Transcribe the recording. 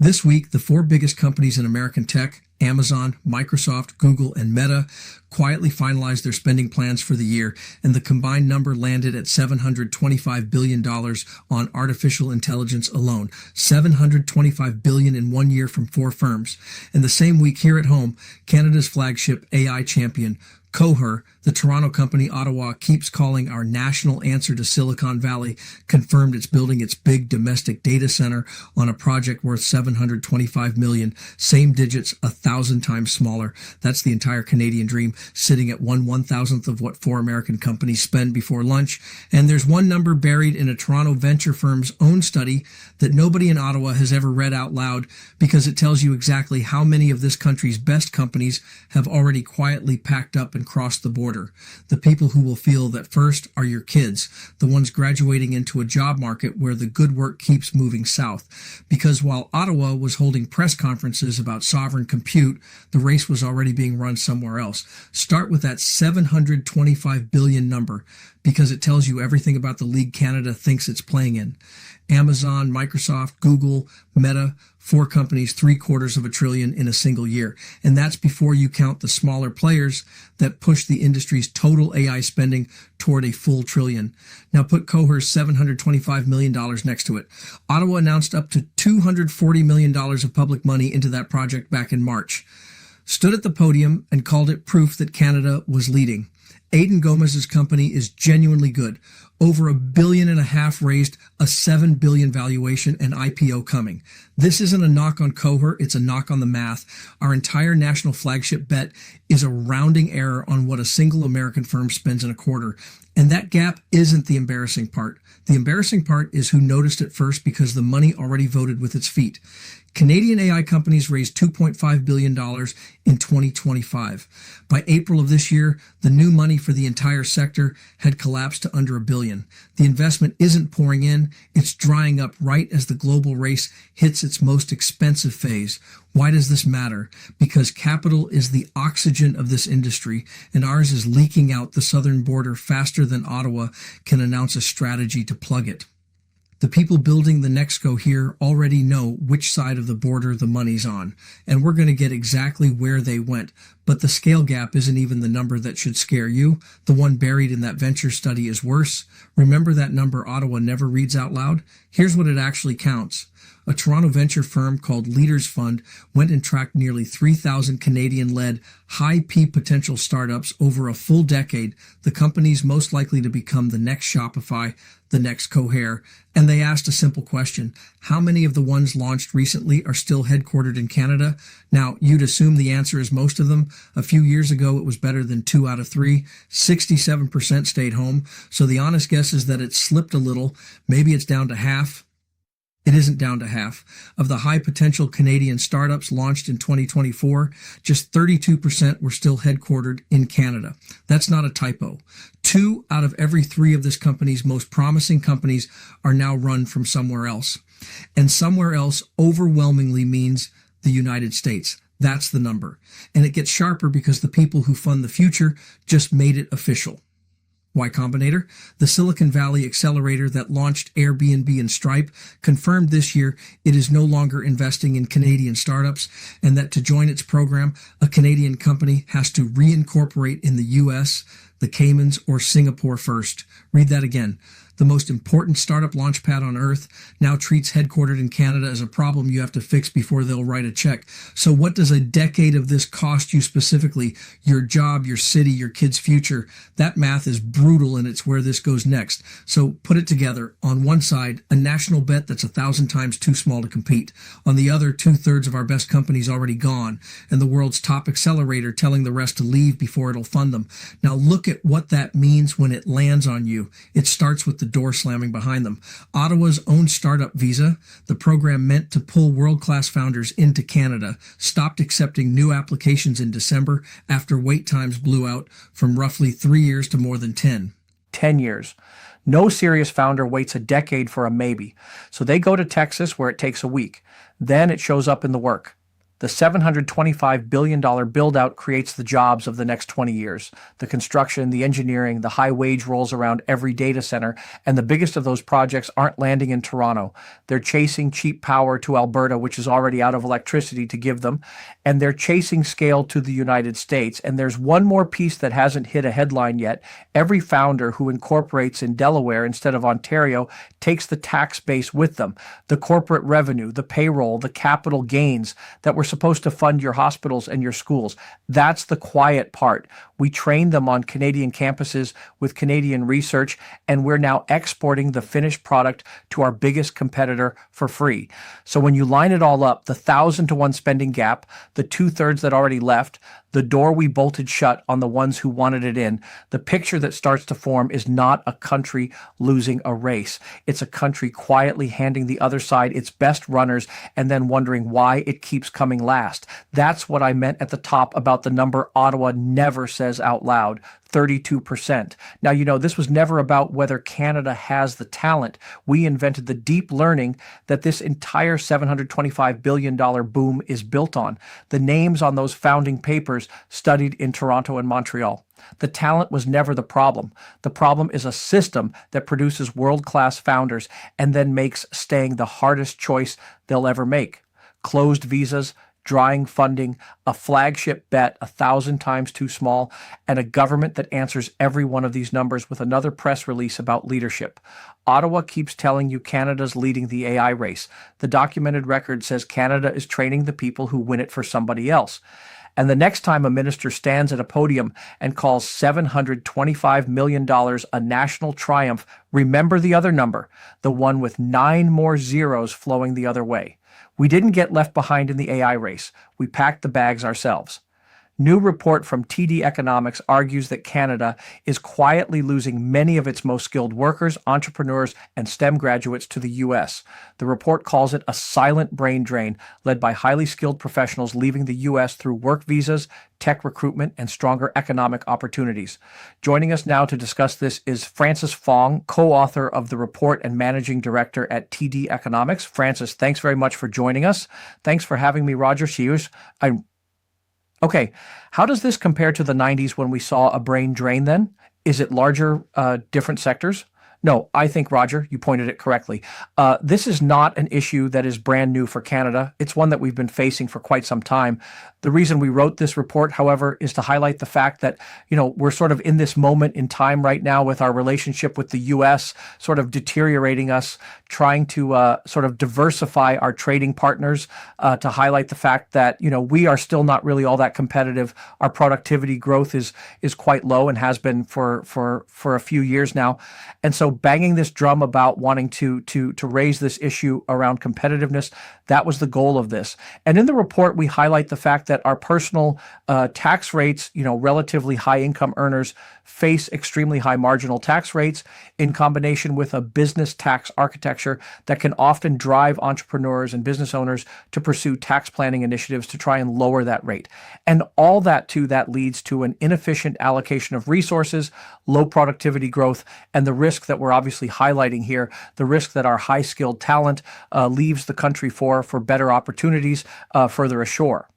This week, the four biggest companies in American tech, Amazon, Microsoft, Google, and Meta, quietly finalized their spending plans for the year, and the combined number landed at $725 billion on artificial intelligence alone. $725 billion in 1 year from four firms. And the same week here at home, Canada's flagship AI champion, Coher, the Toronto company Ottawa keeps calling our national answer to Silicon Valley, confirmed it's building its big domestic data center on a project worth $725 million, same digits, 1,000 times smaller. That's the entire Canadian dream, sitting at 1/1000th of what four American companies spend before lunch. And there's one number buried in a Toronto venture firm's own study that nobody in Ottawa has ever read out loud, because it tells you exactly how many of this country's best companies have already quietly packed up and crossed the border. The people who will feel that first are your kids, the ones graduating into a job market where the good work keeps moving south. Because while Ottawa was holding press conferences about sovereign compute, the race was already being run somewhere else. Start with that $725 billion number, because it tells you everything about the league Canada thinks it's playing in. Amazon, Microsoft, Google, Meta, four companies, $750 billion in a single year. And that's before you count the smaller players that push the industry's total AI spending toward a full trillion. Now put Coher's $725 million next to it. Ottawa announced up to $240 million of public money into that project back in March. Stood at the podium and called it proof that Canada was leading. Aidan Gomez's company is genuinely good. Over $1.5 billion raised, a $7 billion valuation, and IPO coming. This isn't a knock on Coher, it's a knock on the math. Our entire national flagship bet is a rounding error on what a single American firm spends in a quarter. And that gap isn't the embarrassing part. The embarrassing part is who noticed it first, because the money already voted with its feet. Canadian AI companies raised $2.5 billion in 2025. By April of this year, the new money for the entire sector had collapsed to under $1 billion. The investment isn't pouring in, it's drying up right as the global race hits its most expensive phase. Why does this matter? Because capital is the oxygen of this industry, and ours is leaking out the southern border faster than Ottawa can announce a strategy to plug it. The people building the Nexco here already know which side of the border the money's on, and we're going to get exactly where they went. But the scale gap isn't even the number that should scare you. The one buried in that venture study is worse. Remember that number Ottawa never reads out loud? Here's what it actually counts. A Toronto venture firm called Leaders Fund went and tracked nearly 3,000 Canadian-led high P potential startups over a full decade, the companies most likely to become the next Shopify, the next Coher, and they asked a simple question: how many of the ones launched recently are still headquartered in Canada? Now, you'd assume the answer is most of them. A few years ago, it was better than 2 out of 3. 67% stayed home, so the honest guess is that it slipped a little. Maybe it's down to half. It isn't down to half. Of the high potential Canadian startups launched in 2024, just 32% were still headquartered in Canada. That's not a typo. 2 out of every 3 of this company's most promising companies are now run from somewhere else. And somewhere else overwhelmingly means the United States. That's the number. And it gets sharper because the people who fund the future just made it official. Y Combinator, the Silicon Valley accelerator that launched Airbnb and Stripe, confirmed this year it is no longer investing in Canadian startups, and that to join its program, a Canadian company has to reincorporate in the US, the Caymans, or Singapore first. Read that again. The most important startup launchpad on earth now treats headquartered in Canada as a problem you have to fix before they'll write a check. So what does a decade of this cost you specifically? Your job, your city, your kid's future. That math is brutal, and it's where this goes next. So put it together. On one side, a national bet that's 1,000 times too small to compete. On the other, 2/3 of our best companies already gone, and the world's top accelerator telling the rest to leave before it'll fund them. Now look at what that means when it lands on you. It starts with the door slamming behind them. Ottawa's own startup visa, the program meant to pull world-class founders into Canada, stopped accepting new applications in December after wait times blew out from roughly 3 years to more than 10. 10 years. No serious founder waits a decade for a maybe. So they go to Texas, where it takes a week. Then it shows up in the work. The $725 billion build-out creates the jobs of the next 20 years. The construction, the engineering, the high wage rolls around every data center, and the biggest of those projects aren't landing in Toronto. They're chasing cheap power to Alberta, which is already out of electricity to give them, and they're chasing scale to the United States. And there's one more piece that hasn't hit a headline yet. Every founder who incorporates in Delaware instead of Ontario takes the tax base with them. The corporate revenue, the payroll, the capital gains that were supposed to fund your hospitals and your schools. That's the quiet part. We train them on Canadian campuses with Canadian research, and we're now exporting the finished product to our biggest competitor for free. So when you line it all up, the 1,000-to-1 spending gap, the 2/3 that already left, the door we bolted shut on the ones who wanted it in, the picture that starts to form is not a country losing a race. It's a country quietly handing the other side its best runners and then wondering why it keeps coming last. That's what I meant at the top about the number Ottawa never says out loud. 32%. Now, this was never about whether Canada has the talent. We invented the deep learning that this entire $725 billion boom is built on. The names on those founding papers studied in Toronto and Montreal. The talent was never the problem. The problem is a system that produces world-class founders and then makes staying the hardest choice they'll ever make. Closed visas, drying funding, a flagship bet 1,000 times too small, and a government that answers every one of these numbers with another press release about leadership. Ottawa keeps telling you Canada's leading the AI race. The documented record says Canada is training the people who win it for somebody else. And the next time a minister stands at a podium and calls $725 million a national triumph, remember the other number, the one with 9 more zeros flowing the other way. We didn't get left behind in the AI race. We packed the bags ourselves. New report from TD Economics argues that Canada is quietly losing many of its most skilled workers, entrepreneurs, and STEM graduates to the U.S. The report calls it a silent brain drain led by highly skilled professionals leaving the U.S. through work visas, tech recruitment, and stronger economic opportunities. Joining us now to discuss this is Francis Fong, co-author of the report and managing director at TD Economics. Francis, thanks very much for joining us. Thanks for having me, Roger Hughes. Okay, how does this compare to the 90s when we saw a brain drain then? Is it larger, different sectors? No, I think, Roger, you pointed it correctly. This is not an issue that is brand new for Canada. It's one that we've been facing for quite some time. The reason we wrote this report, however, is to highlight the fact that, we're sort of in this moment in time right now with our relationship with the U.S. sort of deteriorating us, trying to sort of diversify our trading partners, to highlight the fact that, we are still not really all that competitive. Our productivity growth is quite low and has been for a few years now. And so banging this drum about wanting to raise this issue around competitiveness, that was the goal of this. And in the report, we highlight the fact that our personal tax rates, relatively high income earners face extremely high marginal tax rates in combination with a business tax architecture that can often drive entrepreneurs and business owners to pursue tax planning initiatives to try and lower that rate. And all that leads to an inefficient allocation of resources, low productivity growth, and the risk that we're obviously highlighting here, the risk that our high-skilled talent leaves the country for better opportunities further ashore.